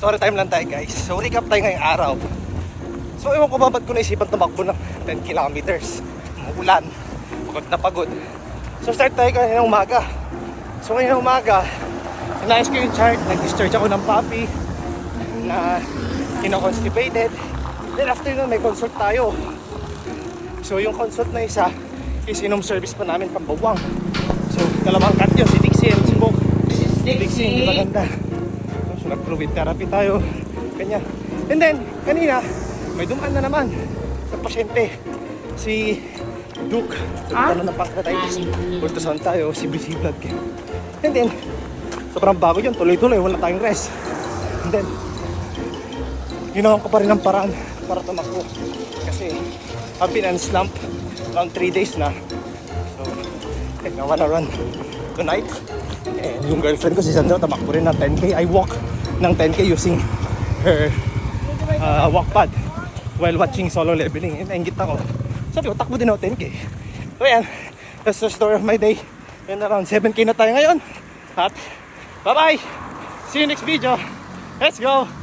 story time lang tayo guys. So recap tayo ngayong araw. So ewan ko ba ba't ko naisipan tumakbo ng 10 kilometers. Umuulan, pagod na pagod. So start tayo kanina umaga. So ngayon umaga, inayos ko yung chart, nag-discharge ako ng puppy na kino-constipated. Then after nun may consult tayo. So yung consult na isa is inom service pa namin pambawang. So dalawang cut yun, si Dixie and si Bok. Dixie hindi maganda. So nag-fluid therapy tayo. Ganyan. And then kanina may dumaan na naman na pasyente. Si Duke. Nagkaroon ng pancreatitis. Ultrasound tayo, CBC blood. And then sobrang bago yun, tuloy-tuloy, wala tayong rest. And then ginawan ko pa rin ang paraan para tumakbo. Kasi I've been on slump around 3 days na. So I wanna run tonight. And yung girlfriend ko si Sandra tamakbo rin ng 10k. I walk ng 10k using her walk pad while watching solo leveling. And nainggit ako. Sabi ko, takbo din ako 10k. So yan, that's the story of my day. And around 7k na tayo ngayon. At bye bye! See you next video. Let's go!